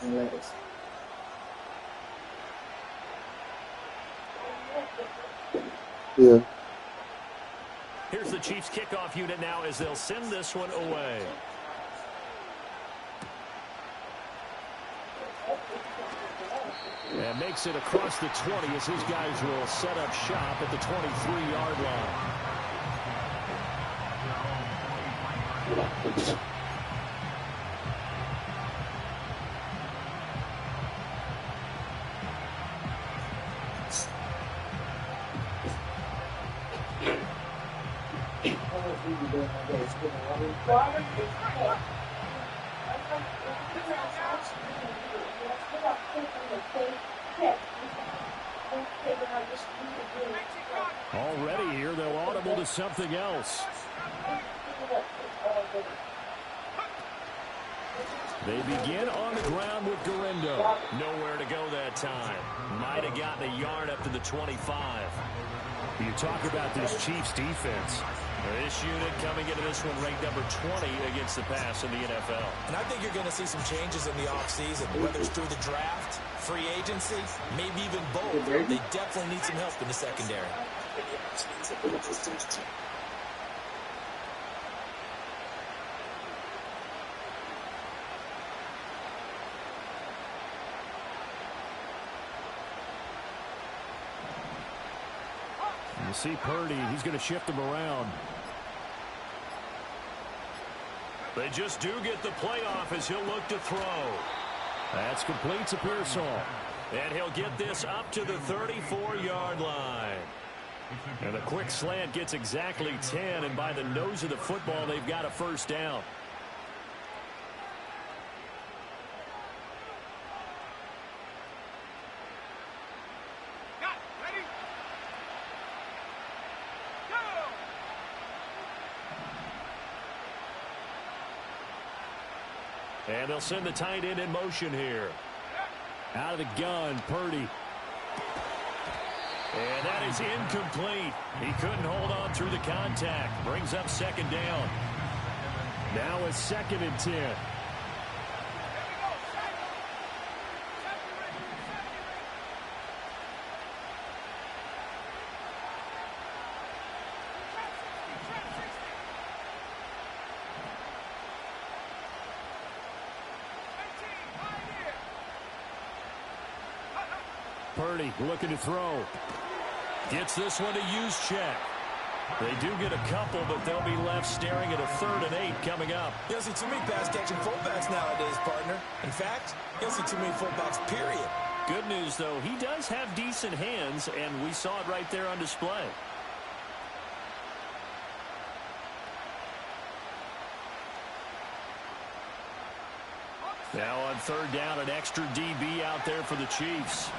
and lettuce. Yeah. Here's the Chiefs kickoff unit now as they'll send this one away. And makes it across the 20 as his guys will set up shop at the 23-yard line. Already here, they'll audible to something else. They begin on the ground with Galindo. Nowhere to go that time. Might have gotten a yard up to the 25. You talk about this Chiefs defense. This unit coming into this one ranked number 20 against the pass in the NFL. And I think you're going to see some changes in the offseason, whether it's through the draft, free agency, maybe even both. They definitely need some help in the secondary. You see Purdy, he's going to shift him around. They just do get the playoff as he'll look to throw. That's complete to Pearsall. And he'll get this up to the 34-yard line. And the quick slant gets exactly 10, and by the nose of the football, they've got a first down. And they'll send the tight end in motion here. Out of the gun, Purdy. And that is incomplete. He couldn't hold on through the contact. Brings up second down. Now it's 2nd and 10. Purdy looking to throw. Gets this one to Juszczyk. They do get a couple, but they'll be left staring at a 3rd and 8 coming up. You'll see too many pass-catching fullbacks nowadays, partner. In fact, you'll see too many fullbacks, period. Good news, though, he does have decent hands, and we saw it right there on display. Now on 3rd down, an extra DB out there for the Chiefs.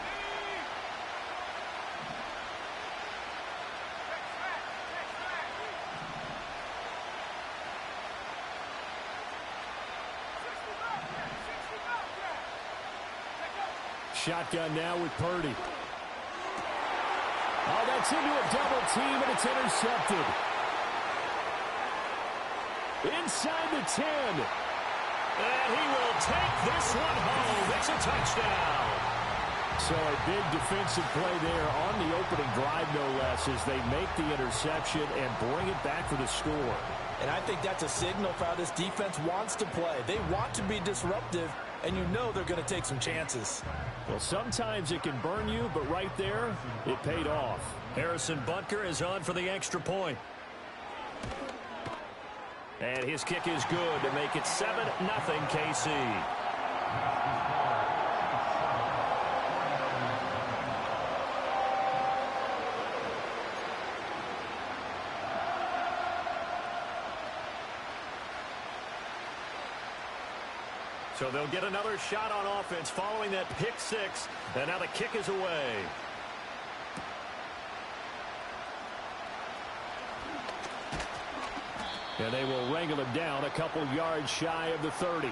Shotgun now with Purdy. Oh, that's into a double team, and it's intercepted. Inside the 10. And he will take this one home. It's a touchdown. So a big defensive play there on the opening drive, no less, as they make the interception and bring it back for the score. And I think that's a signal for how this defense wants to play. They want to be disruptive, and you know they're going to take some chances. Well, sometimes it can burn you, but right there, it paid off. Harrison Butker is on for the extra point. And his kick is good to make it 7-0 KC. So they'll get another shot on offense following that pick six. And now the kick is away. And they will wrangle him down a couple yards shy of the 30.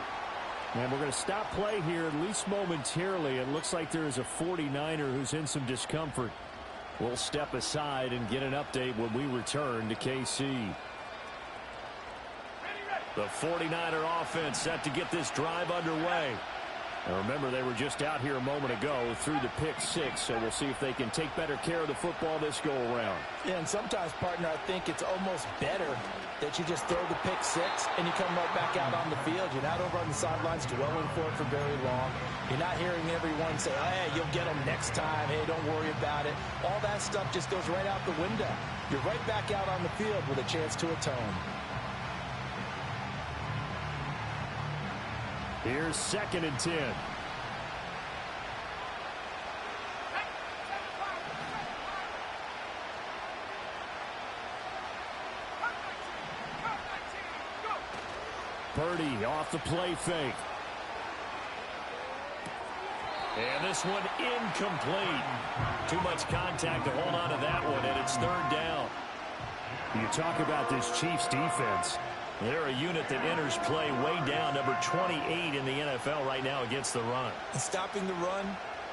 And we're going to stop play here, at least momentarily. It looks like there is a 49er who's in some discomfort. We'll step aside and get an update when we return to KC. The 49er offense set to get this drive underway. And remember, they were just out here a moment ago through the pick six, so we'll see if they can take better care of the football this go-around. Yeah, and sometimes, partner, I think it's almost better that you just throw the pick six and you come right back out on the field. You're not over on the sidelines dwelling for it for very long. You're not hearing everyone say, hey, you'll get them next time. Hey, don't worry about it. All that stuff just goes right out the window. You're right back out on the field with a chance to atone. Here's 2nd and 10. Purdy off the play fake. And this one incomplete. Too much contact to hold on to that one, and it's 3rd down. You talk about this Chiefs defense. They're a unit that enters play way down, number 28 in the NFL right now against the run. And stopping the run,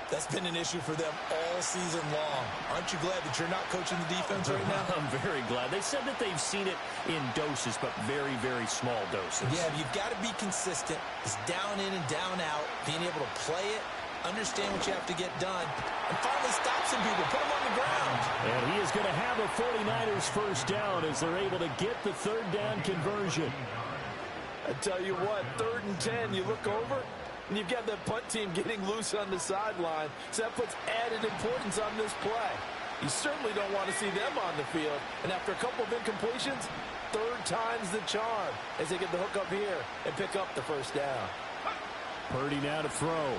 that's been an issue for them all season long. Aren't you glad that you're not coaching the defense right now? I'm very glad. They said that they've seen it in doses, but very, very small doses. Yeah, you've got to be consistent. It's down in and down out, being able to play it, understand what you have to get done, and finally stop some people, put them on the ground. And he is going to have a 49ers first down as they're able to get the 3rd down conversion. I tell you what, 3rd and 10, you look over, and you've got that punt team getting loose on the sideline, so that puts added importance on this play. You certainly don't want to see them on the field, and after a couple of incompletions, 3rd time's the charm as they get the hook up here and pick up the first down. Purdy now to throw.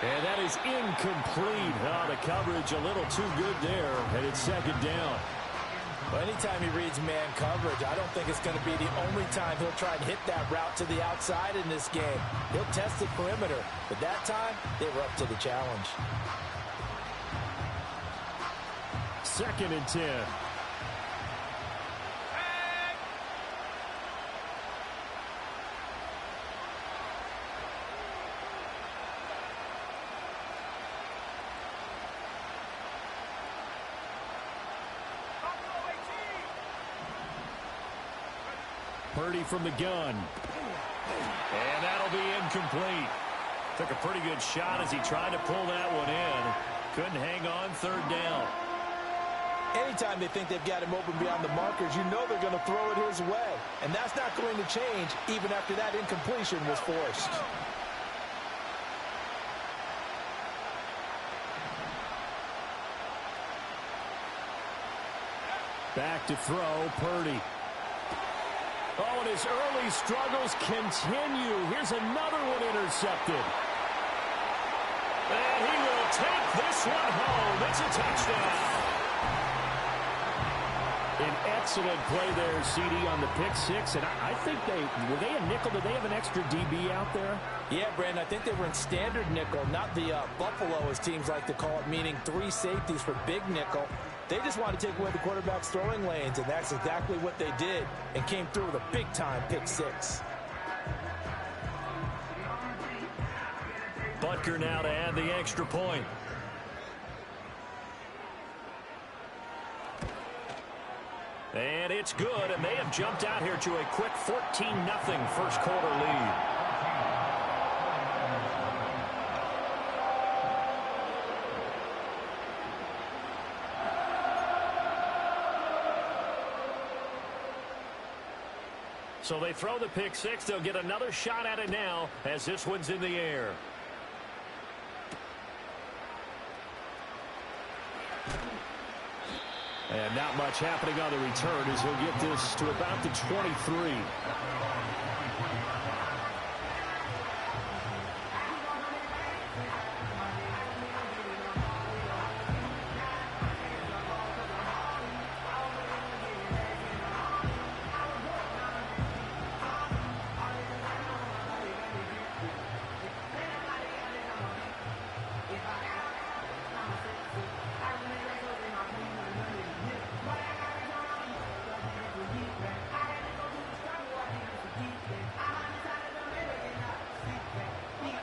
And that is incomplete. Oh, the coverage a little too good there, and it's 2nd down. Well, anytime he reads man coverage, I don't think it's going to be the only time he'll try and hit that route to the outside in this game. He'll test the perimeter, but that time, they were up to the challenge. 2nd and 10. Purdy from the gun. And that'll be incomplete. Took a pretty good shot as he tried to pull that one in. Couldn't hang on, 3rd down. Anytime they think they've got him open beyond the markers, you know they're going to throw it his way. And that's not going to change even after that incompletion was forced. Back to throw, Purdy. Oh, and his early struggles continue. Here's another one intercepted. And he will take this one home. It's a touchdown. An excellent play there, CD, on the pick six. And I think were they a nickel? Did they have an extra DB out there? Yeah, Brandon, I think they were in standard nickel, not the Buffalo, as teams like to call it, meaning 3 safeties for big nickel. They just want to take away the quarterback's throwing lanes, and that's exactly what they did and came through with a big-time pick six. Butker now to add the extra point. And it's good, and they have jumped out here to a quick 14-0 first quarter lead. So they throw the pick six. They'll get another shot at it now as this one's in the air. And not much happening on the return as he'll get this to about the 23.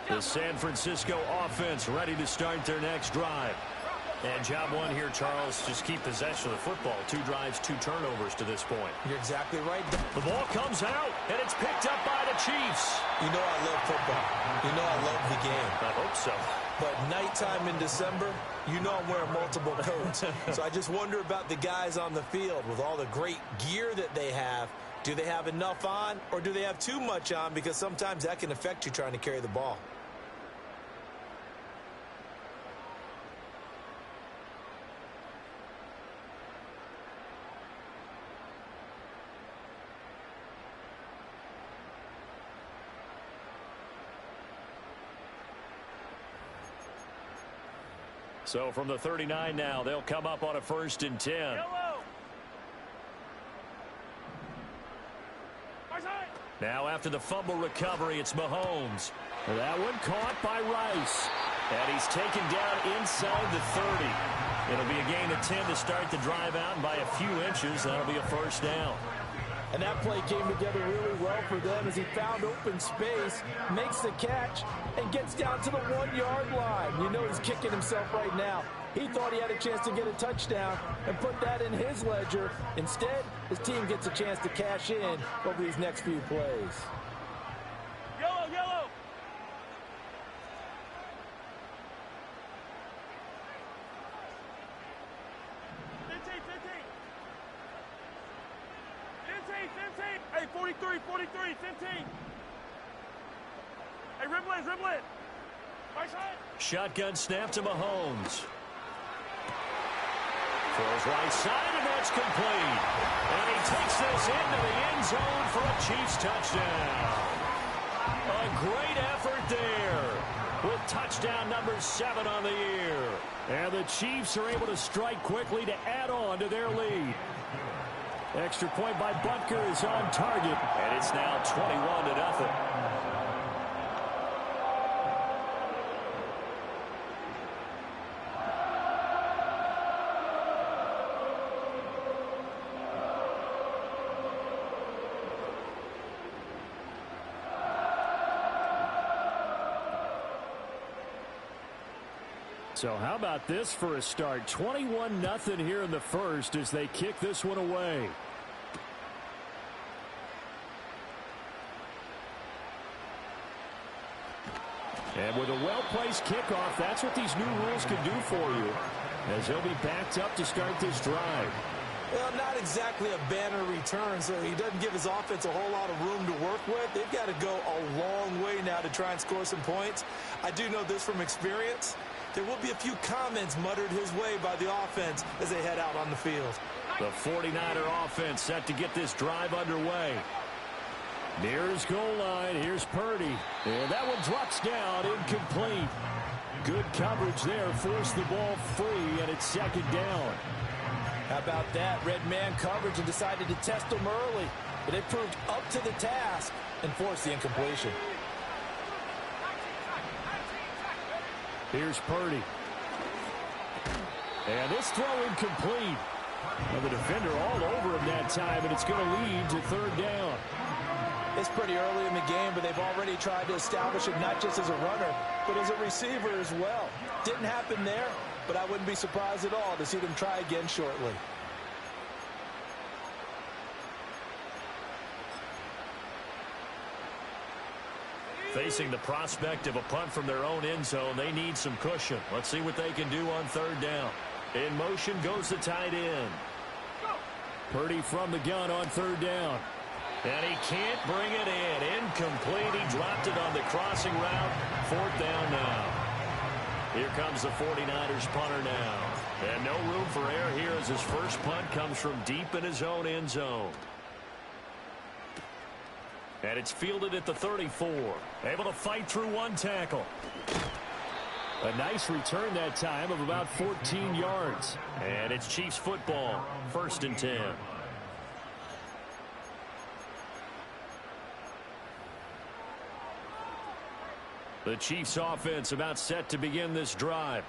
The San Francisco offense ready to start their next drive. And job one here, Charles, just keep possession of the football. 2 drives, 2 turnovers to this point. You're exactly right. The ball comes out, and it's picked up by the Chiefs. You know I love football. You know I love the game. I hope so. But nighttime in December, you know I'm wearing multiple coats. So I just wonder about the guys on the field with all the great gear that they have. Do they have enough on, or do they have too much on? Because sometimes that can affect you trying to carry the ball. So from the 39 now, they'll come up on a 1st and 10. Now after the fumble recovery, it's Mahomes. That one caught by Rice. And he's taken down inside the 30. It'll be a gain of 10 to start the drive out, and by a few inches, that'll be a 1st down. And that play came together really well for them as he found open space, makes the catch, and gets down to the 1-yard line. You know he's kicking himself right now. He thought he had a chance to get a touchdown and put that in his ledger. Instead, his team gets a chance to cash in over these next few plays. Yellow, yellow. Hey, 43, 15. Hey, riblet. Right side. Shotgun snap to Mahomes. Throws right side, and that's complete. And he takes this into the end zone for a Chiefs touchdown. A great effort there with touchdown number 7 on the year. And the Chiefs are able to strike quickly to add on to their lead. Extra point by Butker is on target, and it's now 21-0. So how about this for a start? 21-0 here in the first as they kick this one away. And with a well-placed kickoff, that's what these new rules can do for you, as he'll be backed up to start this drive. Well, not exactly a banner return, so he doesn't give his offense a whole lot of room to work with. They've got to go a long way now to try and score some points. I do know this from experience. There will be a few comments muttered his way by the offense as they head out on the field. The 49er offense set to get this drive underway. Near his goal line, here's Purdy. And that one drops down, incomplete. Good coverage there, forced the ball free, and it's 2nd down. How about that? Red man coverage and decided to test him early. But they proved up to the task and forced the incompletion. Here's Purdy. And this throw incomplete. And the defender all over him that time, and it's going to lead to 3rd down. It's pretty early in the game, but they've already tried to establish it not just as a runner, but as a receiver as well. Didn't happen there, but I wouldn't be surprised at all to see them try again shortly. Facing the prospect of a punt from their own end zone, they need some cushion. Let's see what they can do on 3rd down. In motion goes the tight end. Purdy from the gun on 3rd down. And he can't bring it in. Incomplete. He dropped it on the crossing route. 4th down now. Here comes the 49ers punter now. And no room for error here as his first punt comes from deep in his own end zone. And it's fielded at the 34. Able to fight through one tackle. A nice return that time of about 14 yards. And it's Chiefs football. 1st and 10. The Chiefs offense about set to begin this drive.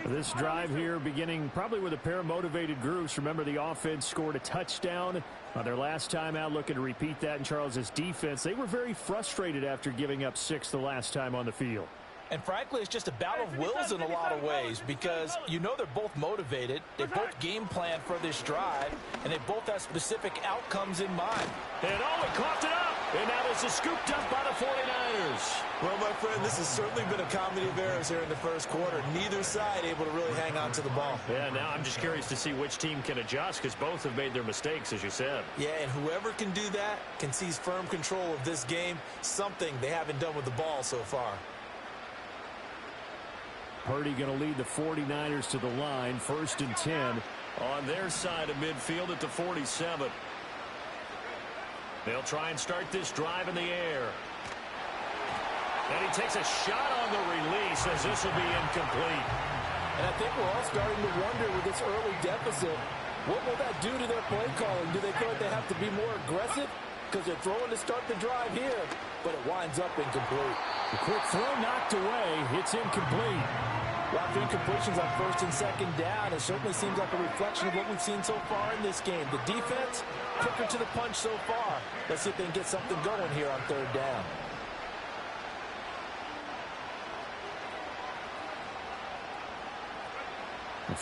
This drive here beginning probably with a pair of motivated groups. Remember, the offense scored a touchdown on their last time out, looking to repeat that in Charles's defense. They were very frustrated after giving up 6 the last time on the field. And frankly, it's just a battle of wills in a lot of ways because you know they're both motivated. They both game plan for this drive, and they both have specific outcomes in mind. And he coughed it up. And now this is scooped up by the 49ers. Well, my friend, this has certainly been a comedy of errors here in the first quarter. Neither side able to really hang on to the ball. Yeah, now I'm just curious to see which team can adjust because both have made their mistakes, as you said. Yeah, and whoever can do that can seize firm control of this game, something they haven't done with the ball so far. Purdy going to lead the 49ers to the line, 1st and 10 on their side of midfield at the 47. They'll try and start this drive in the air. And he takes a shot on the release as this will be incomplete. And I think we're all starting to wonder with this early deficit, what will that do to their play calling? Do they feel like they have to be more aggressive? Because they're throwing to start the drive here, but it winds up incomplete. The quick throw knocked away. It's incomplete. Lots of incompletions on 1st and 2nd down. It certainly seems like a reflection of what we've seen so far in this game. The defense, quicker to the punch so far. Let's see if they can get something going here on 3rd down.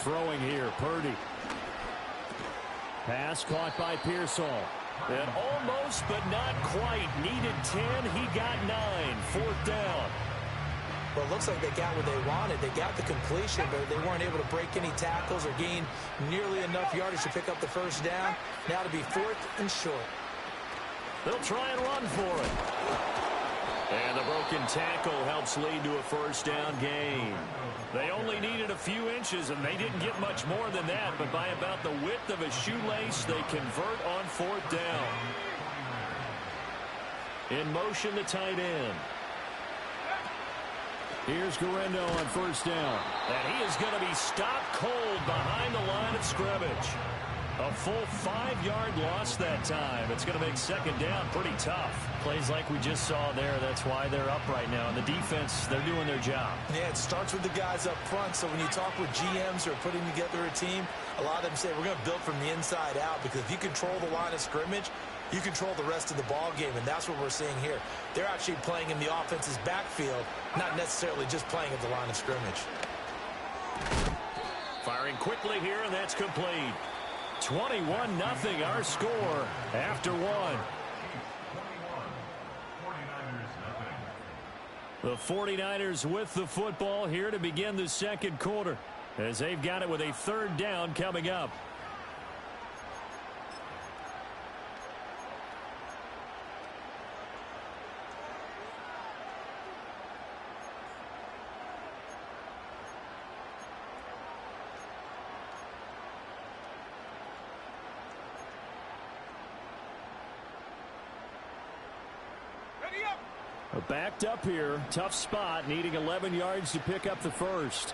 Throwing here, Purdy. Pass caught by Pearsall. And almost, but not quite. Needed 10. He got 9. 4th down. Well, it looks like they got what they wanted. They got the completion, but they weren't able to break any tackles or gain nearly enough yardage to pick up the 1st down. Now to be 4th and short. They'll try and run for it. And the broken tackle helps lead to a 1st down gain. They only needed a few inches, and they didn't get much more than that, but by about the width of a shoelace, they convert on 4th down. In motion, the tight end. Here's Guerrero on 1st down. And he is going to be stopped cold behind the line of scrimmage. A full 5-yard loss that time. It's going to make 2nd down pretty tough. Plays like we just saw there. That's why they're up right now. And the defense, they're doing their job. Yeah, it starts with the guys up front. So when you talk with GMs who are putting together a team, a lot of them say we're going to build from the inside out because if you control the line of scrimmage, you control the rest of the ball game, and that's what we're seeing here. They're actually playing in the offense's backfield, not necessarily just playing at the line of scrimmage. Firing quickly here, and that's complete. 21-0 our score after 1. The 49ers with the football here to begin the 2nd quarter as they've got it with a 3rd down coming up. Backed up here. Tough spot. Needing 11 yards to pick up the 1st.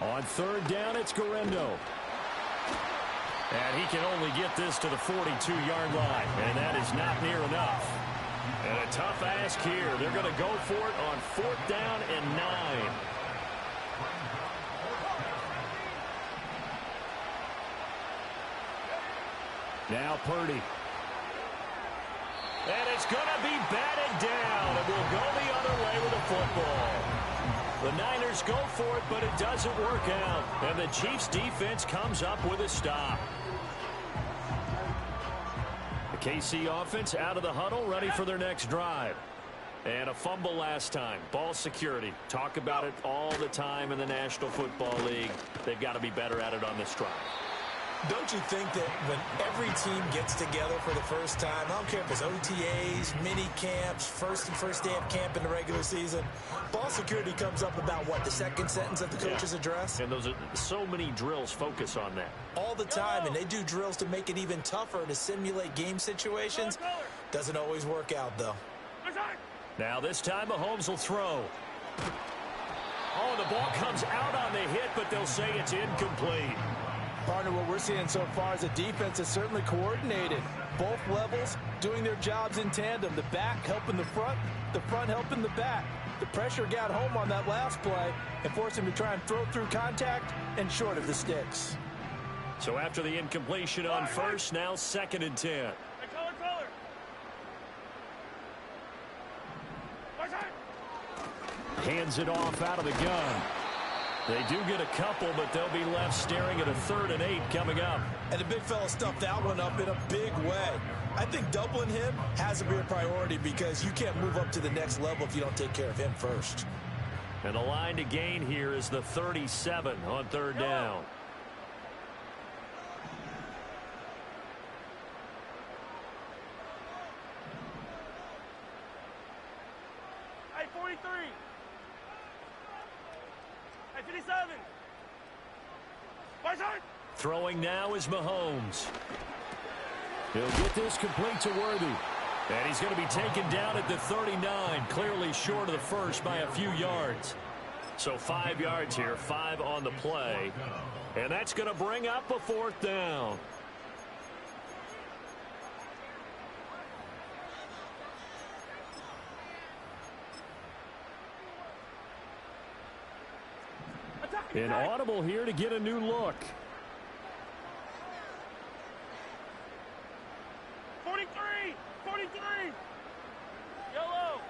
On 3rd down, it's Guerrero. And he can only get this to the 42-yard line. And that is not near enough. And a tough ask here. They're going to go for it on 4th down and 9. Now Purdy. And it's going to be batted down. And we'll go the other way with the football. The Niners go for it, but it doesn't work out. And the Chiefs defense comes up with a stop. The KC offense out of the huddle, ready for their next drive. And a fumble last time. Ball security. Talk about it all the time in the National Football League. They've got to be better at it on this drive. Don't you think that when every team gets together for the first time, I don't care if it's OTAs, mini camps, first day of camp in the regular season, ball security comes up about what, the 2nd sentence of the coach's address? And those are so many drills focus on that. All the time, and they do drills to make it even tougher to simulate game situations. Doesn't always work out, though. Now this time Mahomes will throw. Oh, the ball comes out on the hit, but they'll say it's incomplete. Partner, what we're seeing so far is the defense is certainly coordinated. Both levels doing their jobs in tandem. The back helping the front helping the back. The pressure got home on that last play and forced him to try and throw through contact and short of the sticks. So after the incompletion on first, now 2nd and 10. Hey, color. Right side. Hands it off out of the gun. They do get a couple, but they'll be left staring at a 3rd and 8 coming up. And the big fella stuffed that one up in a big way. I think doubling him has to be a priority because you can't move up to the next level if you don't take care of him first. And the line to gain here is the 37 on 3rd down. Hey, 43. Hey, 57. Right side. Throwing now is Mahomes. He'll get this complete to Worthy. And he's going to be taken down at the 39, clearly short of the first by a few yards. So 5 yards here, 5 on the play. And that's going to bring up a 4th down. An audible here to get a new look. 43. Yellow.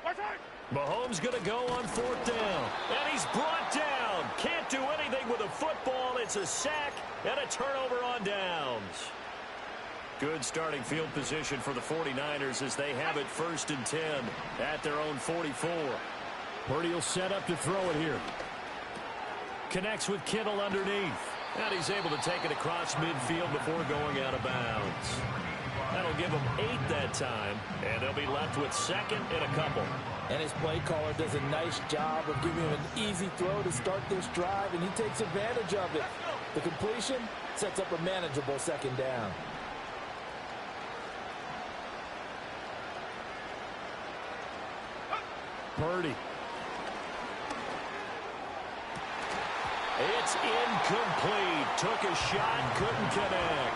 Right side. Mahomes going to go on 4th down. And he's brought down. Can't do anything with a football. It's a sack and a turnover on downs. Good starting field position for the 49ers as they have it 1st and 10 at their own 44. Purdy will set up to throw it here. Connects with Kittle underneath. And he's able to take it across midfield before going out of bounds. That'll give them 8 that time. And they'll be left with 2nd and a couple. And his play caller does a nice job of giving him an easy throw to start this drive, and he takes advantage of it. The completion sets up a manageable 2nd down. Purdy. It's incomplete. Took a shot, couldn't connect.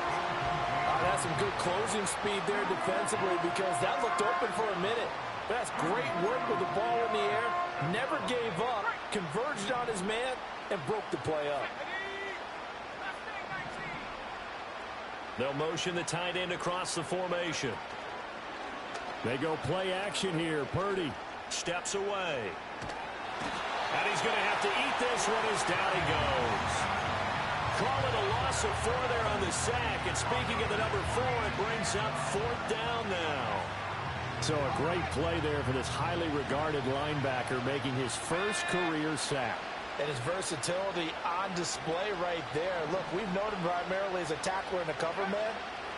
That's some good closing speed there defensively because that looked open for a minute. That's great work with the ball in the air. Never gave up, converged on his man, and broke the play up. They'll motion the tight end across the formation. They go play action here. Purdy steps away. And he's going to have to eat this one as down he goes. Call it a loss of 4 there on the sack. And speaking of the number 4, it brings up 4th down now. So a great play there for this highly regarded linebacker making his first career sack. And his versatility on display right there. Look, we've known him primarily as a tackler and a cover man,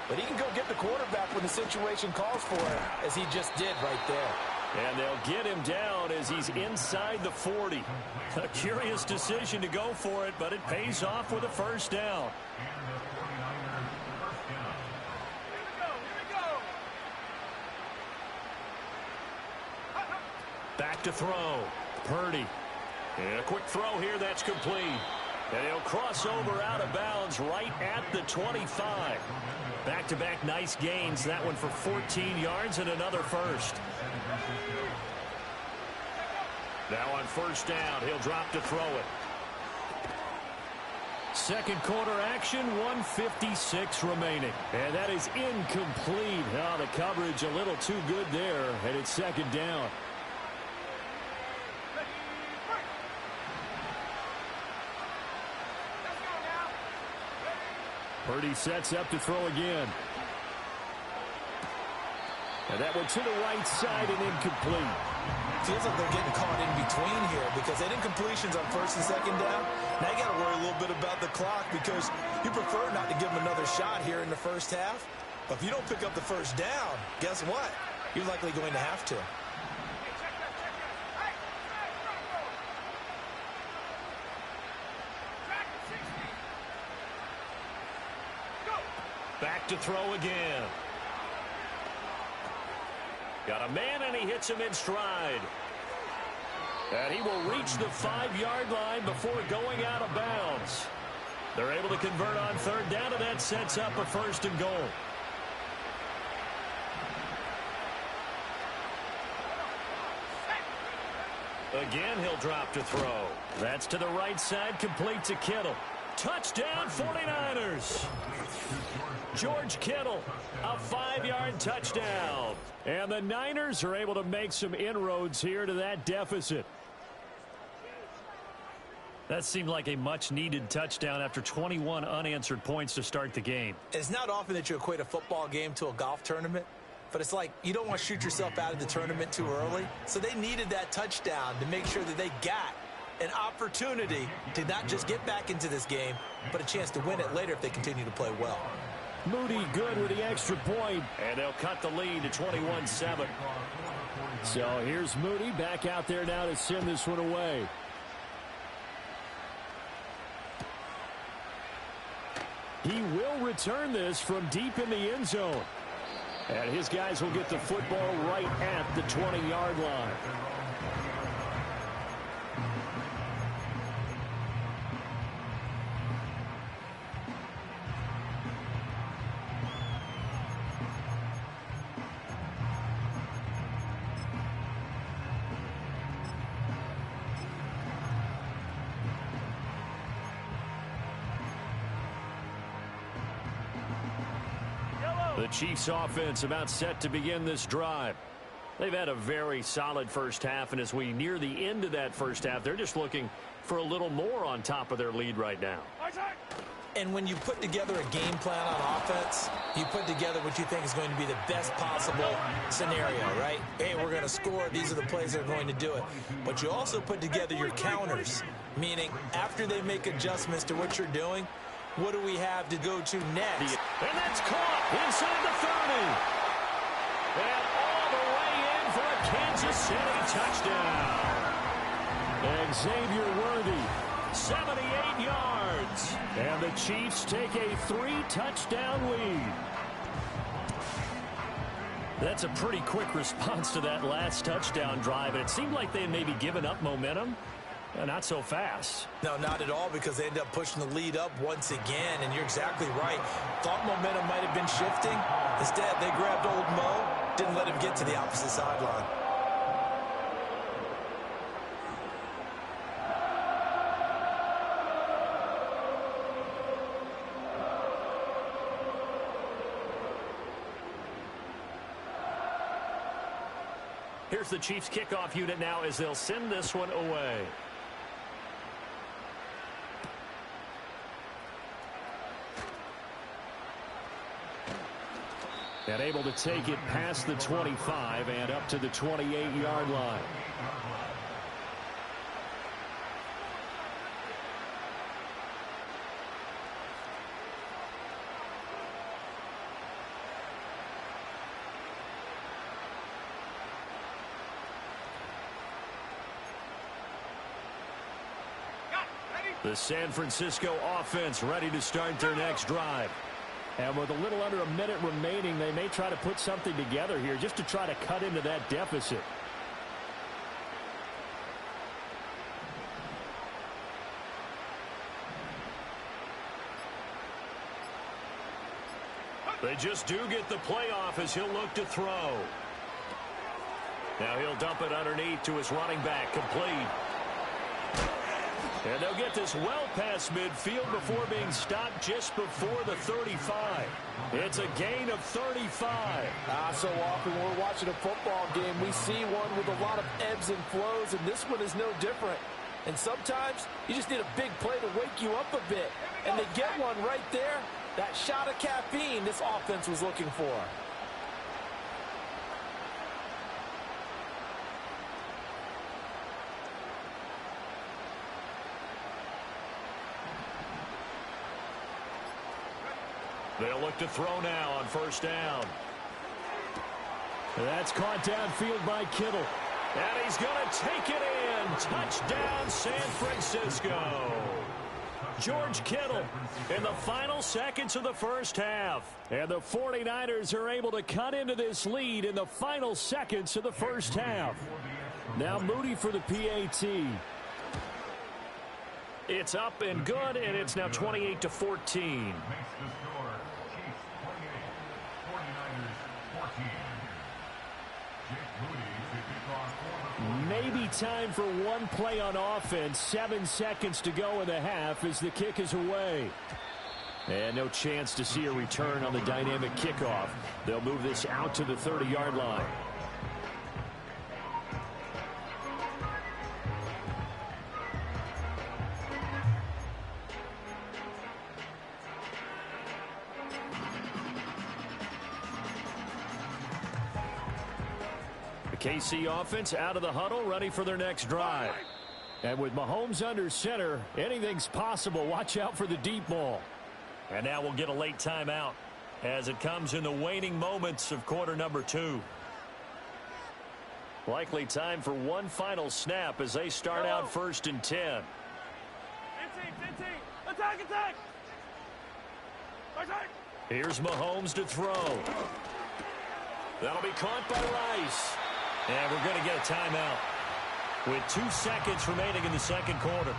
but he can go get the quarterback when the situation calls for it, as he just did right there. And they'll get him down as he's inside the 40. A curious decision to go for it, but it pays off with a 1st down. Back to throw. Purdy. And a quick throw here that's complete. And he'll cross over out of bounds right at the 25. Back-to-back nice gains. That one for 14 yards and another 1st. Now on 1st down, he'll drop to throw it. 2nd quarter action, 1:56 remaining. And that is incomplete. Oh, the coverage a little too good there, and it's 2nd down. Purdy sets up to throw again. And that one to the right side and incomplete. Feels like they're getting caught in between here because they did incompletions on 1st and 2nd down. Now you got to worry a little bit about the clock because you prefer not to give them another shot here in the 1st half. But if you don't pick up the 1st down, guess what? You're likely going to have to. Back to throw again. Got a man, and he hits him in stride. And he will reach the 5-yard line before going out of bounds. They're able to convert on 3rd down, and that sets up a 1st and goal. Again, he'll drop to throw. That's to the right side, complete to Kittle. Touchdown, 49ers. George Kittle, a 5-yard touchdown. And the Niners are able to make some inroads here to that deficit. That seemed like a much-needed touchdown after 21 unanswered points to start the game. It's not often that you equate a football game to a golf tournament, but it's like you don't want to shoot yourself out of the tournament too early. So they needed that touchdown to make sure that they got an opportunity to not just get back into this game, but a chance to win it later if they continue to play well. Moody good with the extra point, and they'll cut the lead to 21-7. So here's Moody back out there now to send this one away. He will return this from deep in the end zone. And his guys will get the football right at the 20-yard line. The Chiefs offense about set to begin this drive. They've had a very solid first half, and as we near the end of that first half, they're just looking for a little more on top of their lead right now. And when you put together a game plan on offense, you put together what you think is going to be the best possible scenario, right? Hey, we're going to score. These are the plays that are going to do it. But you also put together your counters, meaning after they make adjustments to what you're doing, what do we have to go to next? And that's caught inside the 30. And all the way in for a Kansas City touchdown. And Xavier Worthy, 78 yards. And the Chiefs take a 3-touchdown lead. That's a pretty quick response to that last touchdown drive. And it seemed like they had maybe given up momentum. Not so fast. No, not at all, because they end up pushing the lead up once again, and you're exactly right. Thought momentum might have been shifting. Instead, they grabbed old Mo, didn't let him get to the opposite sideline. Here's the Chiefs kickoff unit now as they'll send this one away. And able to take it past the 25 and up to the 28-yard line. The San Francisco offense ready to start their next drive. And with a little under a minute remaining, they may try to put something together here just to try to cut into that deficit. They just do get the playoff as he'll look to throw. Now he'll dump it underneath to his running back, complete. And they'll get this well past midfield before being stopped just before the 35. It's a gain of 35. So often when we're watching a football game, we see one with a lot of ebbs and flows, and this one is no different. And sometimes you just need a big play to wake you up a bit. And they get one right there. That shot of caffeine this offense was looking for. They'll look to throw now on first down. That's caught downfield by Kittle. And he's going to take it in. Touchdown, San Francisco. George Kittle in the final seconds of the first half. And the 49ers are able to cut into this lead in the final seconds of the first half. Now Moody for the PAT. It's up and good, and it's now 28-14. Maybe time for one play on offense. 7 seconds to go in the half as the kick is away. And no chance to see a return on the dynamic kickoff. They'll move this out to the 30-yard line. The KC offense out of the huddle, ready for their next drive. And with Mahomes under center, anything's possible. Watch out for the deep ball. And now we'll get a late timeout as it comes in the waning moments of quarter number 2. Likely time for one final snap as they start out 1st and 10. 15, 15. Attack, attack. Attack. Here's Mahomes to throw. That'll be caught by Rice. And we're going to get a timeout with 2 seconds remaining in the second quarter.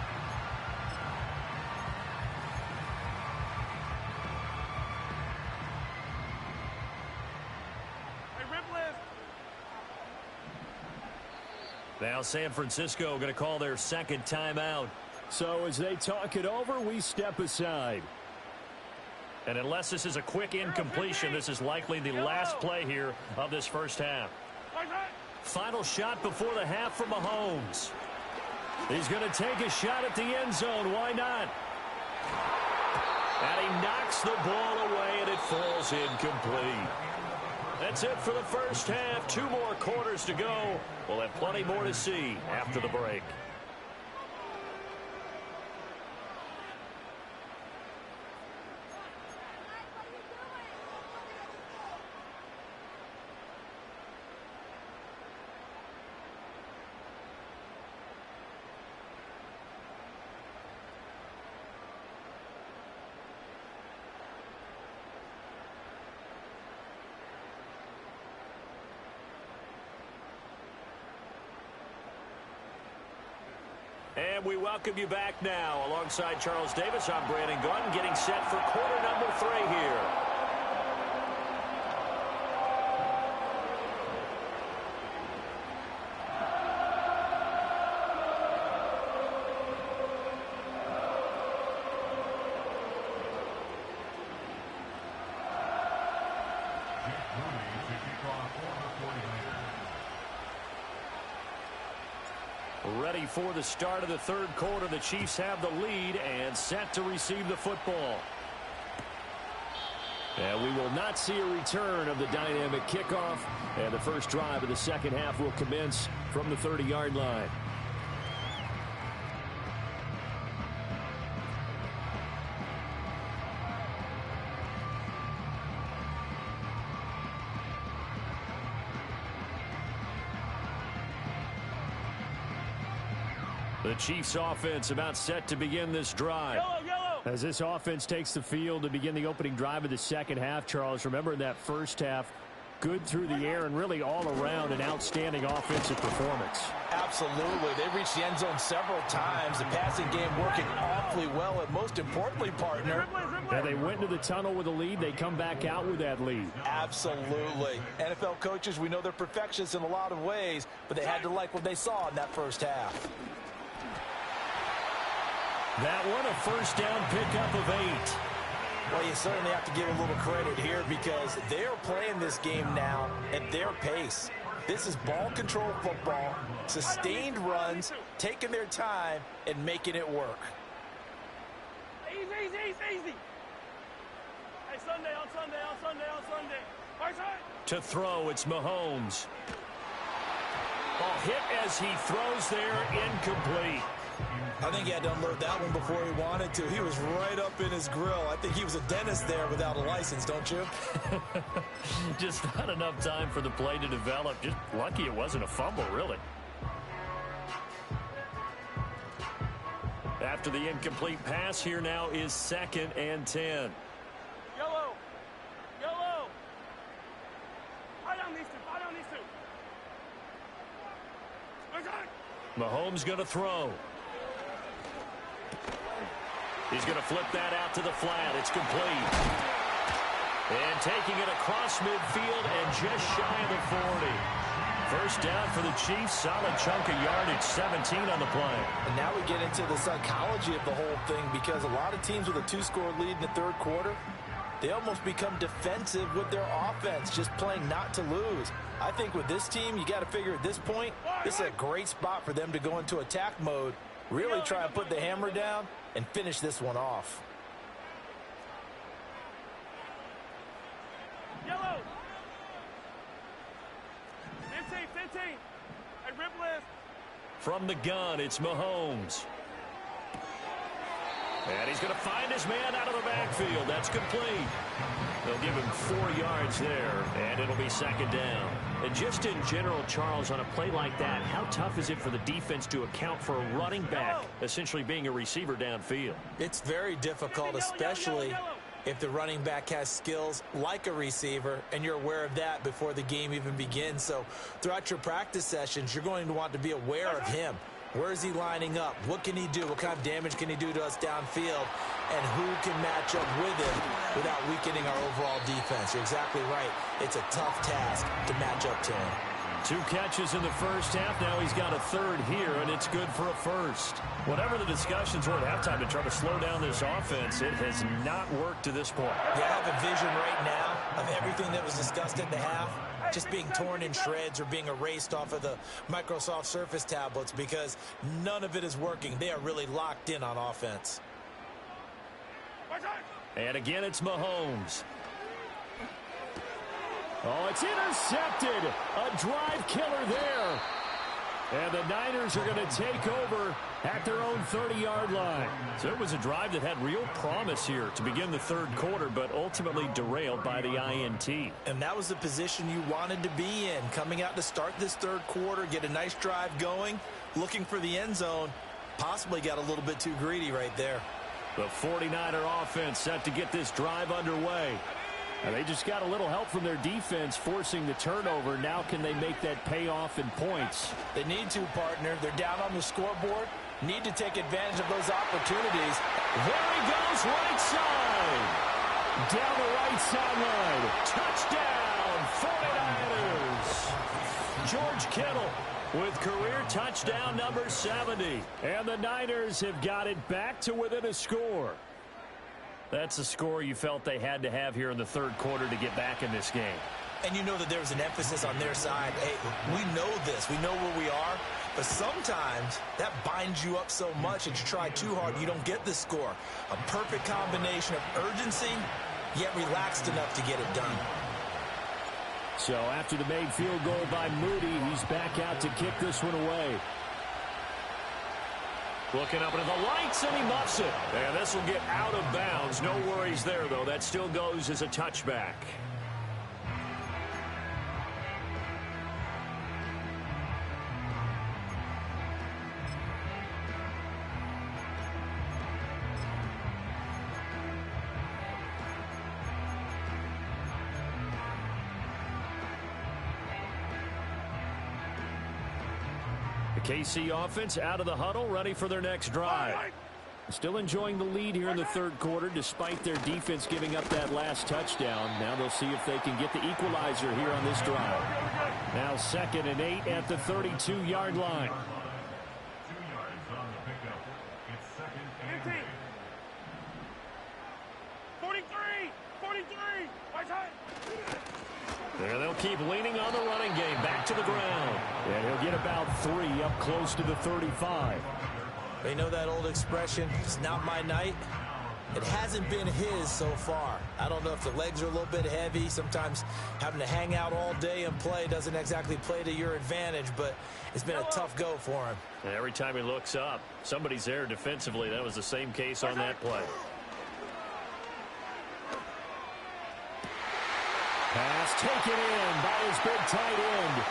Now San Francisco going to call their second timeout. So as they talk it over, we step aside. And unless this is a quick incompletion, this is likely the last play here of this first half. Final shot before the half for Mahomes. He's going to take a shot at the end zone. Why not? And he knocks the ball away, and it falls incomplete. That's it for the first half. 2 more quarters to go. We'll have plenty more to see after the break. And we welcome you back now. Alongside Charles Davis, I'm Brandon Gaudin, getting set for quarter number 3 here. Ready for the start of the third quarter. The Chiefs have the lead and set to receive the football. And we will not see a return of the dynamic kickoff. And the first drive of the second half will commence from the 30-yard line. The Chiefs offense about set to begin this drive. As this offense takes the field to begin the opening drive of the second half, Charles, remember in that first half, good through the air and really all around an outstanding offensive performance. Absolutely. They reached the end zone several times. The passing game working awfully well, and most importantly, partner. And they went into the tunnel with a lead. They come back out with that lead. Absolutely. NFL coaches, we know they're perfectionists in a lot of ways, but they had to like what they saw in that first half. That one a first down pickup of 8. Well, you certainly have to give a little credit here because they're playing this game now at their pace. This is ball control football, sustained runs, taking their time, and making it work. Easy. Hey, Sunday. To throw, it's Mahomes. Ball hit as he throws there, incomplete. I think he had to unload that one before he wanted to. He was right up in his grill. I think he was a dentist there without a license, don't you? Just not enough time for the play to develop. Just lucky it wasn't a fumble, really. After the incomplete pass, here now is 2nd and 10. Yellow. I don't need to. Okay. Mahomes going to throw. He's going to flip that out to the flat. It's complete. And taking it across midfield and just shy of the 40. First down for the Chiefs. Solid chunk of yardage, 17 on the play. And now we get into the psychology of the whole thing, because a lot of teams with a 2-score lead in the third quarter, they almost become defensive with their offense, just playing not to lose. I think with this team, you got to figure at this point, this is a great spot for them to go into attack mode, really try and put the hammer down and finish this one off. Yellow. 15, 15. Hey, rip list. From the gun, it's Mahomes. And he's going to find his man out of the backfield. That's complete. They'll give him 4 yards there, and it'll be second down. And just in general, Charles, on a play like that, how tough is it for the defense to account for a running back essentially being a receiver downfield? It's very difficult, especially if the running back has skills like a receiver, and you're aware of that before the game even begins. So throughout your practice sessions, you're going to want to be aware of him. Where is he lining up? What can he do? What kind of damage can he do to us downfield? And who can match up with him without weakening our overall defense? You're exactly right. It's a tough task to match up to him. 2 catches in the first half. Now he's got a third here, and it's good for a first. Whatever the discussions were at halftime to try to slow down this offense, it has not worked to this point. Yeah, I have a vision right now of everything that was discussed at the half just being torn in shreds or being erased off of the Microsoft Surface tablets, because none of it is working. They are really locked in on offense. And again, it's Mahomes. Oh, it's intercepted. A drive killer there. And the Niners are going to take over at their own 30-yard line. So it was a drive that had real promise here to begin the third quarter, but ultimately derailed by the INT. And that was the position you wanted to be in, coming out to start this third quarter, get a nice drive going, looking for the end zone. Possibly got a little bit too greedy right there. The 49er offense set to get this drive underway. And they just got a little help from their defense forcing the turnover. Now can they make that pay off in points? They need to, partner. They're down on the scoreboard. Need to take advantage of those opportunities. There he goes, right side. Down the right sideline. Touchdown, 49ers. George Kittle with career touchdown number 70. And the Niners have got it back to within a score. That's a score you felt they had to have here in the third quarter to get back in this game. And you know that there was an emphasis on their side. Hey, we know this. We know where we are. But sometimes that binds you up so much that you try too hard, you don't get the score. A perfect combination of urgency, yet relaxed enough to get it done. So after the made field goal by Moody, he's back out to kick this one away. Looking up into the lights, and he muffs it. And this will get out of bounds. No worries there, though. That still goes as a touchback. KC offense out of the huddle, ready for their next drive. Still enjoying the lead here in the third quarter, despite their defense giving up that last touchdown. Now they'll see if they can get the equalizer here on this drive. Now 2nd and 8 at the 32-yard line. 43, right side. There they'll keep leaning on the running game. Back to the ground. And he'll get about 3 up close to the 35. They know that old expression, it's not my night. It hasn't been his so far. I don't know if the legs are a little bit heavy. Sometimes having to hang out all day and play doesn't exactly play to your advantage, but it's been a tough go for him. And every time he looks up, somebody's there defensively. That was the same case on that play. Pass taken in by his big tight end.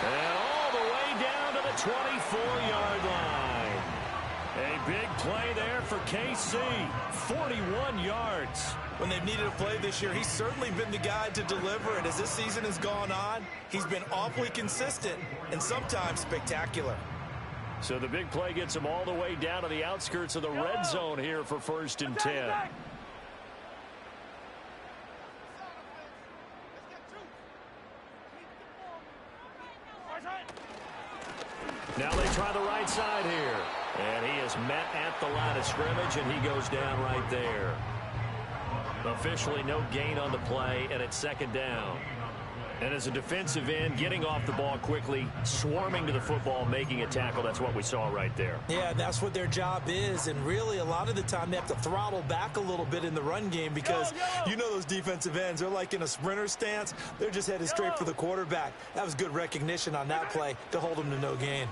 And all the way down to the 24-yard line. A big play there for KC. 41 yards. When they've needed a play this year, he's certainly been the guy to deliver. And as this season has gone on, he's been awfully consistent and sometimes spectacular. So the big play gets him all the way down to the outskirts of the red zone here for 1st and 10. try the right side here. And he is met at the line of scrimmage, and he goes down right there. Officially no gain on the play, and it's second down. And as a defensive end, getting off the ball quickly, swarming to the football, making a tackle, that's what we saw right there. Yeah, that's what their job is, and really a lot of the time they have to throttle back a little bit in the run game because you know those defensive ends, they're like in a sprinter stance. They're just headed straight for the quarterback. That was good recognition on that play to hold them to no gain.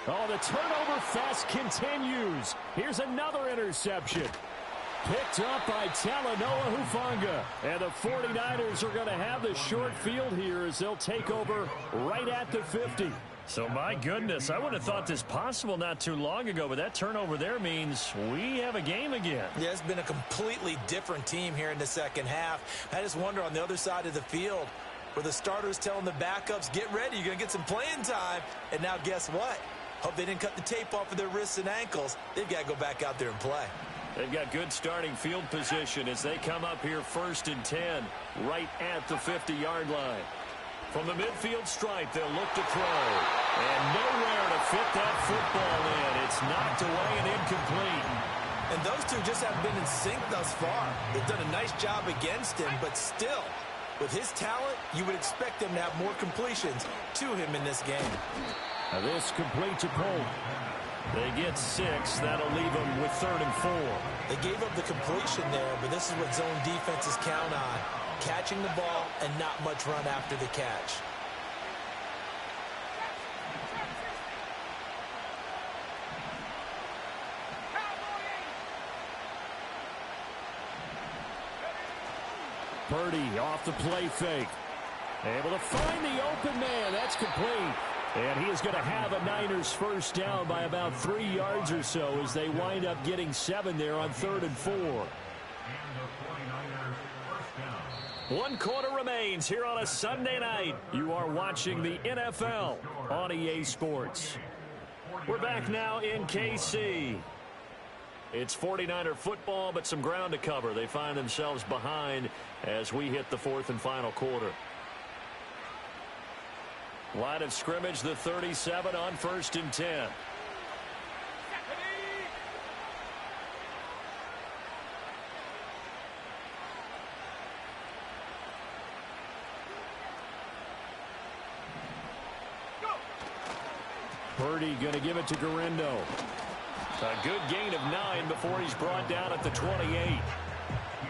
Oh, the turnover fest continues. Here's another interception. Picked up by Talanoa Hufanga. And the 49ers are going to have the short field here as they'll take over right at the 50. So, my goodness, I would have thought this possible not too long ago, but that turnover there means we have a game again. Yeah, it's been a completely different team here in the second half. I just wonder on the other side of the field where the starters telling the backups, get ready, you're going to get some playing time. And now guess what? Hope they didn't cut the tape off of their wrists and ankles. They've got to go back out there and play. They've got good starting field position as they come up here 1st and 10 right at the 50-yard line. From the midfield stripe, they'll look to throw. And nowhere to fit that football in. It's knocked away and incomplete. And those two just haven't been in sync thus far. They've done a nice job against him, but still, with his talent, you would expect them to have more completions to him in this game. Now this complete to Polk. They get 6. That'll leave them with 3rd and 4. They gave up the completion there, but this is what zone defenses count on. Catching the ball and not much run after the catch. Purdy off the play fake. Able to find the open man. That's complete. And he is going to have a Niners first down by about 3 yards or so as they wind up getting 7 there on 3rd and 4. 1 quarter remains here on a Sunday night. You are watching the NFL on EA Sports. We're back now in KC. It's 49er football, but some ground to cover. They find themselves behind as we hit the 4th and final quarter. Line of scrimmage, the 37 on 1st and 10. Purdy going to give it to Garindo. A good gain of 9 before he's brought down at the 28.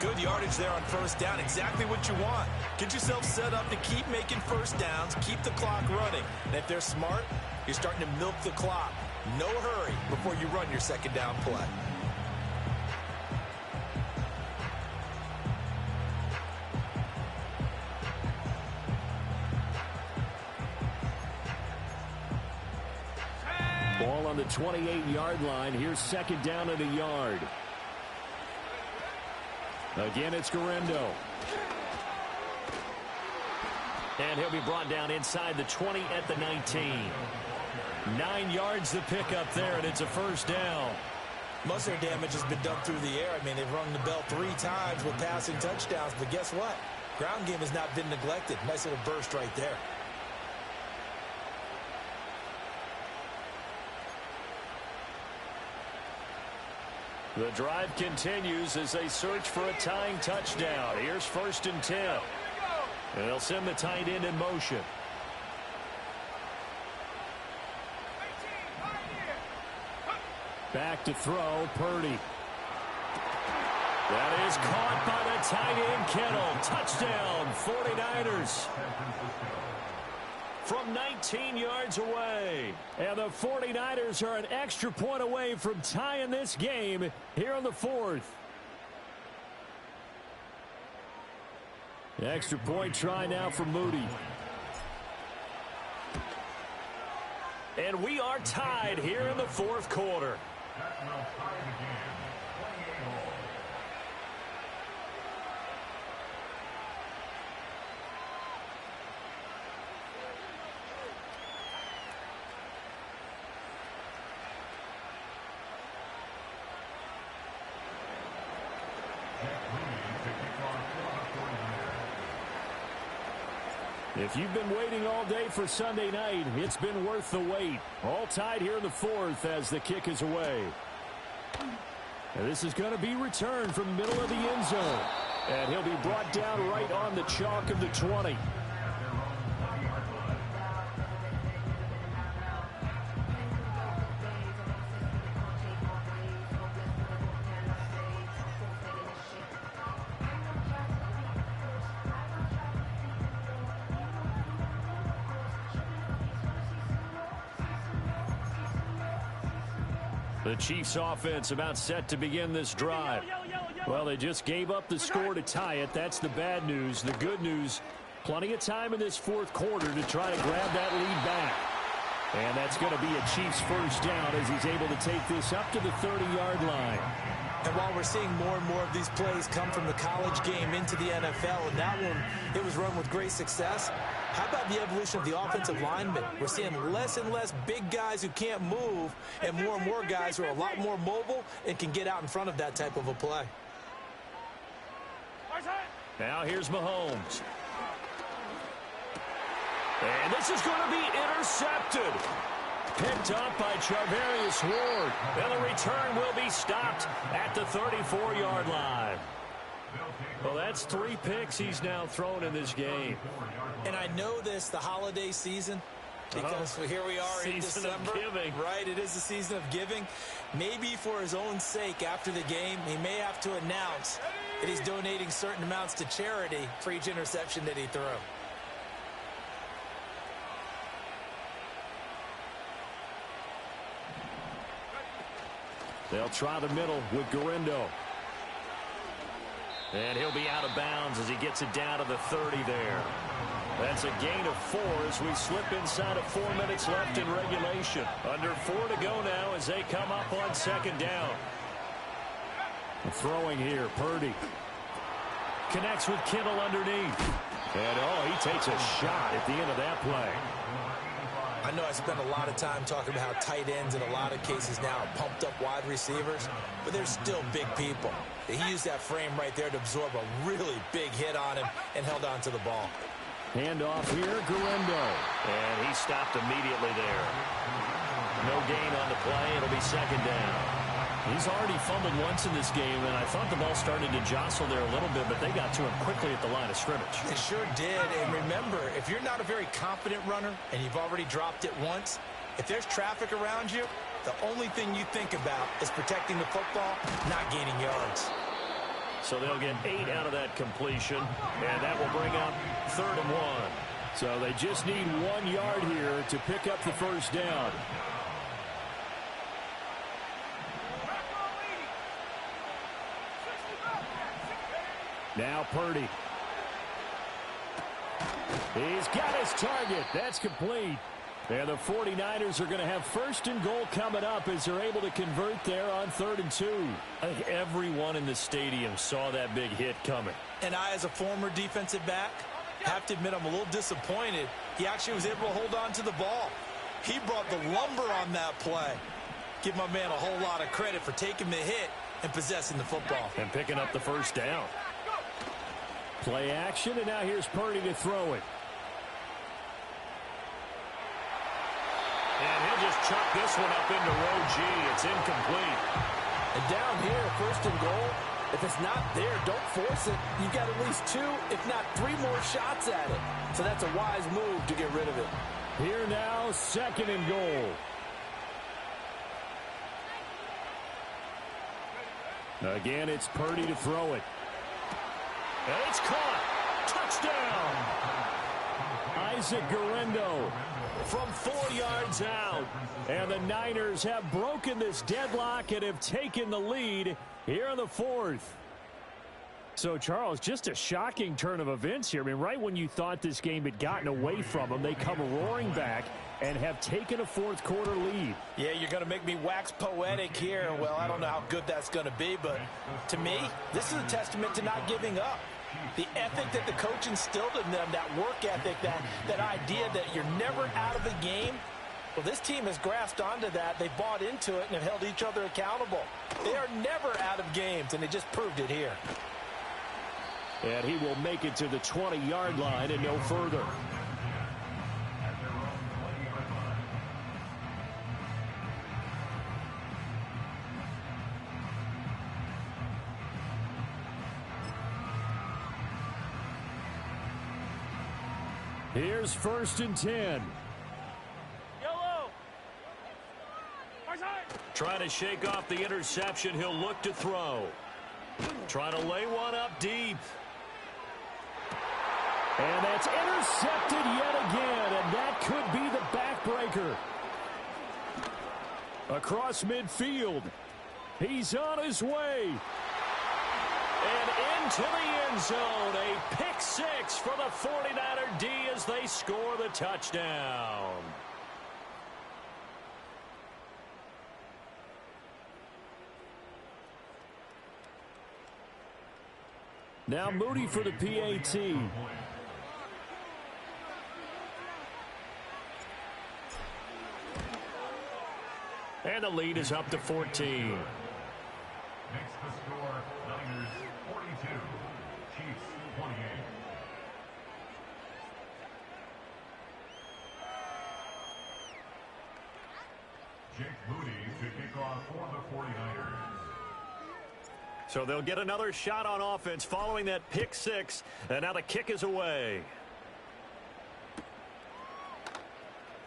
Good yardage there on first down. Exactly what you want. Get yourself set up to keep making first downs, keep the clock running. And if they're smart, you're starting to milk the clock. No hurry before you run your second down play. Ball on the 28-yard line. Here's second down and a yard. Again, it's Garindo. And he'll be brought down inside the 20 at the 19. 9 yards the pickup there, and it's a first down. Most of their damage has been done through the air. I mean, they've rung the bell 3 times with passing touchdowns. But guess what? Ground game has not been neglected. Nice little burst right there. The drive continues as they search for a tying touchdown. Here's 1st and 10. And they'll send the tight end in motion. Back to throw, Purdy. That is caught by the tight end, Kittle. Touchdown, 49ers. From 19 yards away. And the 49ers are an extra point away from tying this game here in the 4th. Extra point try now for Moody. And we are tied here in the 4th quarter. If you've been waiting all day for Sunday night, it's been worth the wait. All tied here in the fourth as the kick is away. And this is going to be returned from the middle of the end zone. And he'll be brought down right on the chalk of the 20. The Chiefs offense about set to begin this drive. Well, they just gave up the score to tie it. That's the bad news. The good news, plenty of time in this fourth quarter to try to grab that lead back. And that's going to be a Chiefs first down as he's able to take this up to the 30-yard line. And while we're seeing more and more of these plays come from the college game into the NFL, and that one, it was run with great success, how about the evolution of the offensive linemen? We're seeing less and less big guys who can't move and more guys who are a lot more mobile and can get out in front of that type of a play. Now here's Mahomes. And this is going to be intercepted. Picked up by Charvarius Ward. And the return will be stopped at the 34-yard line. Well, that's 3 picks he's now thrown in this game. And I know this, the holiday season, because here we are in December. Of giving. Right, it is the season of giving. Maybe for his own sake after the game, he may have to announce that he's donating certain amounts to charity for each interception that he threw. They'll try the middle with Guerendo. And he'll be out of bounds as he gets it down to the 30 there. That's a gain of 4 as we slip inside of 4 minutes left in regulation. Under 4 to go now as they come up on second down. Throwing here, Purdy. Connects with Kittle underneath. And, he takes a shot at the end of that play. I know I spend a lot of time talking about how tight ends in a lot of cases now are pumped up wide receivers, but they're still big people. He used that frame right there to absorb a really big hit on him and held on to the ball. Handoff here, Guerendo. And he stopped immediately there. No gain on the play. It'll be second down. He's already fumbled once in this game, and I thought the ball started to jostle there a little bit, but they got to him quickly at the line of scrimmage. It sure did, and remember, if you're not a very confident runner and you've already dropped it once, if there's traffic around you, the only thing you think about is protecting the football, not gaining yards. So they'll get 8 out of that completion, and that will bring up 3rd and 1. So they just need 1 yard here to pick up the first down. Now Purdy. He's got his target. That's complete. And the 49ers are going to have 1st and goal coming up as they're able to convert there on 3rd and 2. I think everyone in the stadium saw that big hit coming. And I, as a former defensive back, have to admit I'm a little disappointed. He actually was able to hold on to the ball. He brought the lumber on that play. Give my man a whole lot of credit for taking the hit and possessing the football. And picking up the first down. Play action, and now here's Purdy to throw it. And he'll just chuck this one up into row G. It's incomplete. And down here, 1st and goal, if it's not there, don't force it. You've got at least 2, if not 3 more shots at it. So that's a wise move to get rid of it. Here now, 2nd and goal. Again, it's Purdy to throw it. And it's caught. Touchdown. Isaac Guerendo from 4 yards out. And the Niners have broken this deadlock and have taken the lead here in the 4th. So, Charles, just a shocking turn of events here. I mean, right when you thought this game had gotten away from them, they come roaring back and have taken a 4th quarter lead. Yeah, you're going to make me wax poetic here. Well, I don't know how good that's going to be, but to me, this is a testament to not giving up. The ethic that the coach instilled in them, that work ethic, that idea that you're never out of a game, well, this team has grasped onto that. They bought into it and have held each other accountable. They are never out of games, and they just proved it here. And he will make it to the 20-yard line and no further. Here's 1st and 10. Yellow. Right side. Trying to shake off the interception. He'll look to throw. Trying to lay one up deep. And that's intercepted yet again, and that could be the backbreaker. Across midfield. He's on his way. And into the end zone. A pick six for the 49er D as they score the touchdown. Now Moody for the PAT. And the lead is up to 14. Makes the score Niners 42, Chiefs 28. Jake Moody to kick off for the 49ers. So they'll get another shot on offense following that pick six. And now the kick is away.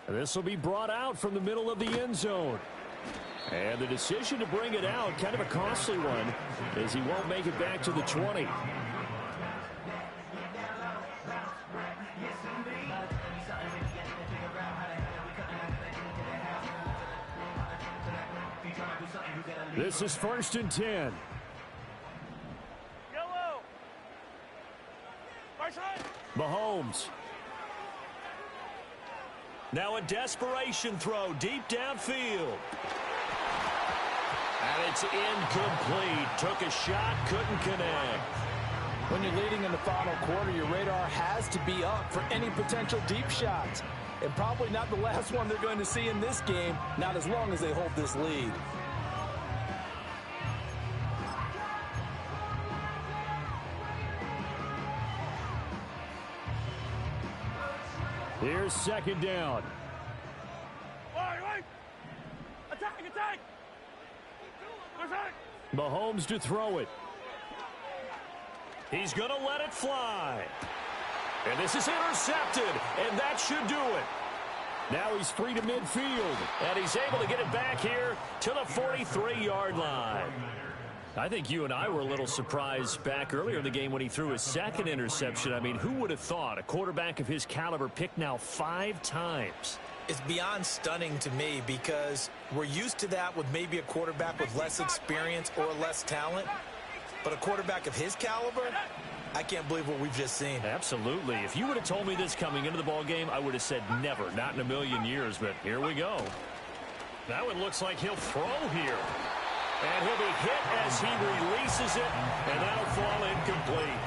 This will be brought out from the middle of the end zone. And the decision to bring it out, kind of a costly one, as he won't make it back to the 20. This is 1st and 10. Yellow. Right side. Mahomes. Now a desperation throw deep downfield. And it's incomplete. Took a shot, couldn't connect. When you're leading in the final quarter, your radar has to be up for any potential deep shots. And probably not the last one they're going to see in this game, not as long as they hold this lead. Here's 2nd down. Wait. Attack. Right side. Mahomes to throw it. He's going to let it fly. And this is intercepted, and that should do it. Now he's free to midfield, and he's able to get it back here to the 43-yard line. I think you and I were a little surprised back earlier in the game when he threw his 2nd interception. I mean, who would have thought a quarterback of his caliber picked now 5 times? It's beyond stunning to me because we're used to that with maybe a quarterback with less experience or less talent. But a quarterback of his caliber, I can't believe what we've just seen. Absolutely. If you would have told me this coming into the ball game, I would have said never, not in a million years. But here we go. Now it looks like he'll throw here. And he'll be hit as he releases it, and that'll fall incomplete.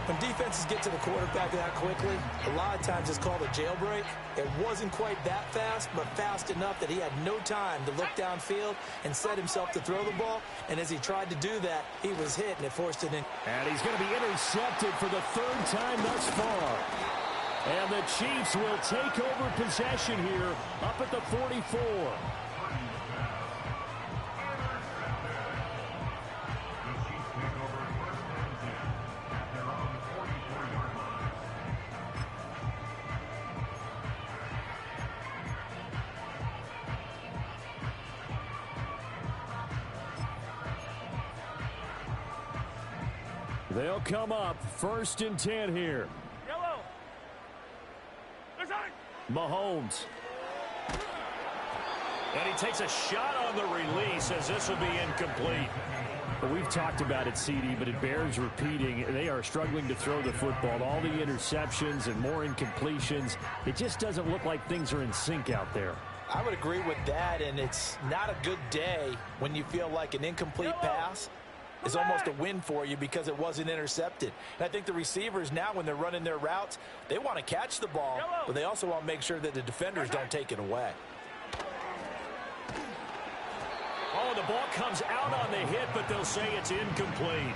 When defenses get to the quarterback that quickly, a lot of times it's called a jailbreak. It wasn't quite that fast, but fast enough that he had no time to look downfield and set himself to throw the ball. And as he tried to do that, he was hit, and it forced it in. And he's going to be intercepted for the 3rd time thus far. And the Chiefs will take over possession here up at the 44. They'll come up 1st and 10 here. Yellow. Right side. Mahomes. And he takes a shot on the release as this will be incomplete. Well, we've talked about it, CD, but it bears repeating. They are struggling to throw the football. All the interceptions and more incompletions. It just doesn't look like things are in sync out there. I would agree with that, and it's not a good day when you feel like an incomplete pass is almost a win for you because it wasn't intercepted. And I think the receivers now, when they're running their routes, they want to catch the ball, but they also want to make sure that the defenders don't take it away. Oh, the ball comes out on the hit, but they'll say it's incomplete.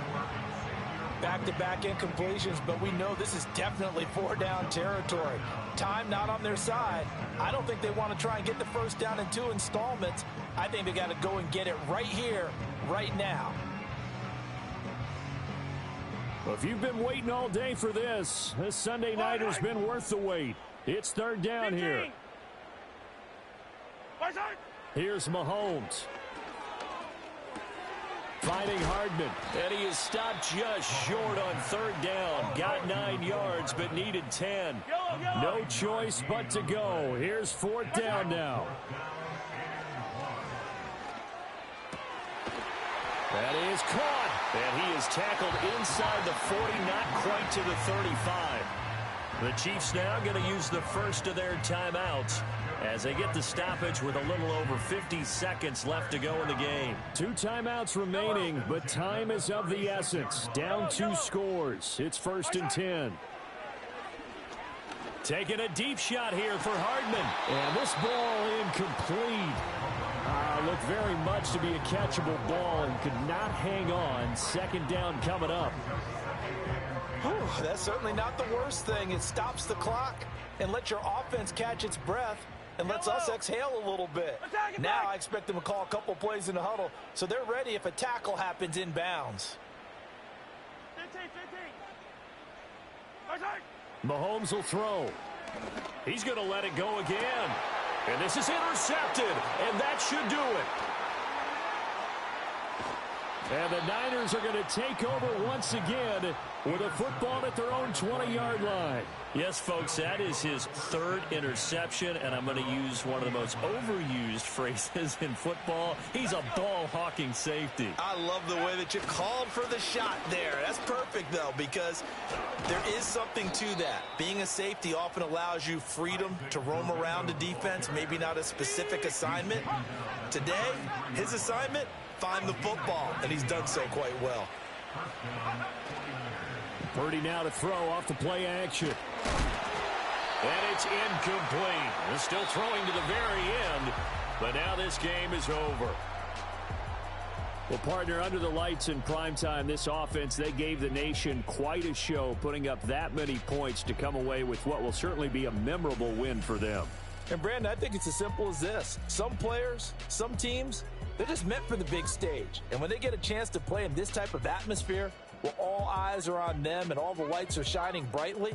Back-to-back incompletions, but we know this is definitely 4-down territory. Time not on their side. I don't think they want to try and get the 1st down in 2 installments. I think they got to go and get it right here, right now. If you've been waiting all day for this Sunday nighter's been worth the wait. It's third down here. Here's Mahomes. Finding Hardman. And he is stopped just short on third down. Got 9 yards, but needed 10. No choice but to go. Here's fourth down now. That is caught. And he is tackled inside the 40, not quite to the 35. The Chiefs now going to use the first of their timeouts as they get the stoppage with a little over 50 seconds left to go in the game. 2 timeouts remaining, but time is of the essence. Down 2 scores. It's first and 10. Taking a deep shot here for Hardman. And this ball incomplete. Looked very much to be a catchable ball and could not hang on. Second down coming up. Whew, that's certainly not the worst thing. It stops the clock and lets your offense catch its breath and lets us exhale a little bit. Now I expect them to call a couple plays in the huddle so they're ready if a tackle happens inbounds. 15. Mahomes will throw. He's going to let it go again. And this is intercepted, and that should do it. And the Niners are going to take over once again with a football at their own 20-yard line. Yes, folks, that is his 3rd interception, and I'm going to use one of the most overused phrases in football. He's a ball-hawking safety. I love the way that you called for the shot there. That's perfect, though, because there is something to that. Being a safety often allows you freedom to roam around the defense, maybe not a specific assignment. Today, his assignment, find the football, and he's done so quite well. Purdy now to throw off the play action. And it's incomplete. They're still throwing to the very end, but now this game is over. Well, partner, under the lights in primetime, this offense, they gave the nation quite a show, putting up that many points to come away with what will certainly be a memorable win for them. And, Brandon, I think it's as simple as this. Some players, some teams, they're just meant for the big stage. And when they get a chance to play in this type of atmosphere, where all eyes are on them and all the lights are shining brightly,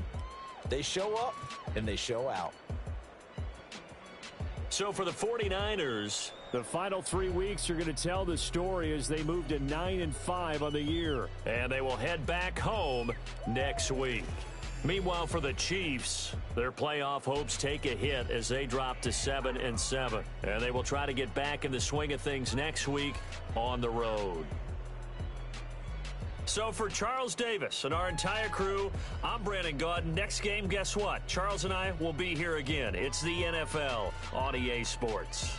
they show up and they show out. So for the 49ers, the final 3 weeks are going to tell the story as they move to 9-5 on the year. And they will head back home next week. Meanwhile, for the Chiefs, their playoff hopes take a hit as they drop to 7-7. And they will try to get back in the swing of things next week on the road. So for Charles Davis and our entire crew, I'm Brandon Gaudin. Next game, guess what? Charles and I will be here again. It's the NFL on EA Sports.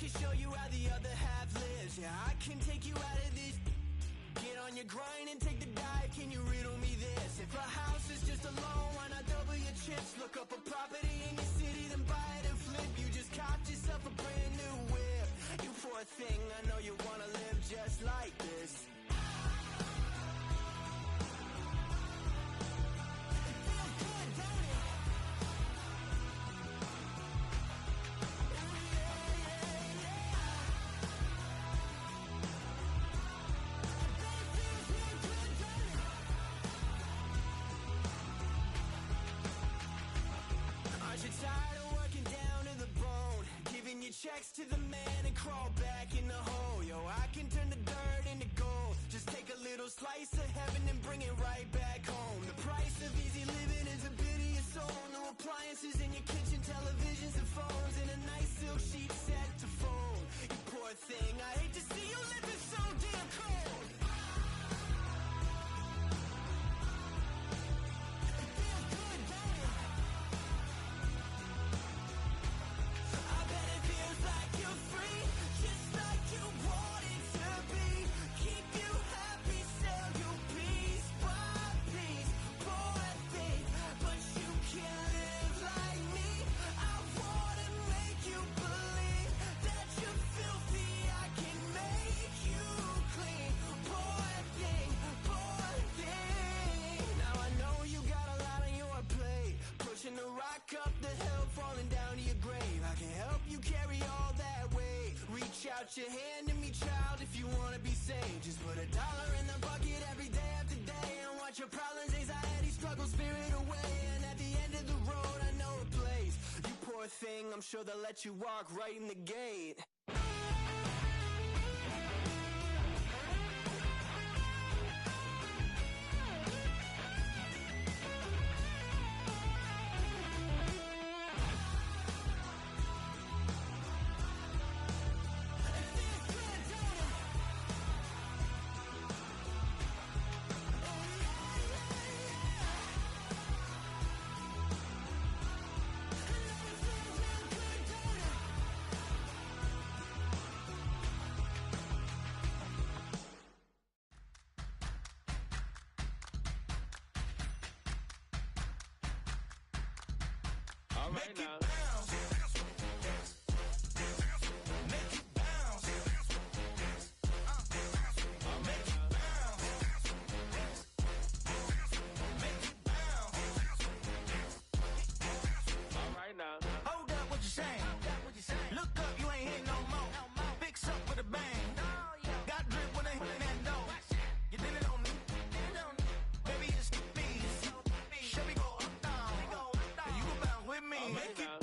can show you how the other half lives. Yeah, I can take you out of this. Get on your grind and take the dive. Can you riddle me this? If a house is just a loan, why not double your chips? Look up a property in your city, then buy it and flip. You just copped yourself a brand new whip. You poor thing, I know you wanna live just like this. Checks to the man and crawl back in the hole. Yo, I can turn the dirt into gold. Just take a little slice of heaven and bring it right back home. The price of easy living is a bit of your soul. No appliances in your kitchen, televisions and phones, and a nice silk sheet set to fold. You poor thing, I hate to see you living so damn cold. To rock up the hill, falling down to your grave. I can help you carry all that weight. Reach out your hand to me, child, if you wanna be saved. Just put $1 in the bucket every day after day and watch your problems, anxiety, struggle, spirit away. And at the end of the road, I know a place. You poor thing, I'm sure they'll let you walk right in the gate. Make it bounce. Make it bounce. Make it bounce. Make it bounce. All right now. Hold up, what you saying? Look up, you ain't hitting no more. Fix up with a bang. Got drip when they hit that door. You did it on me. Baby, it's me. Show me go up, down. And you go bounce with me. Make it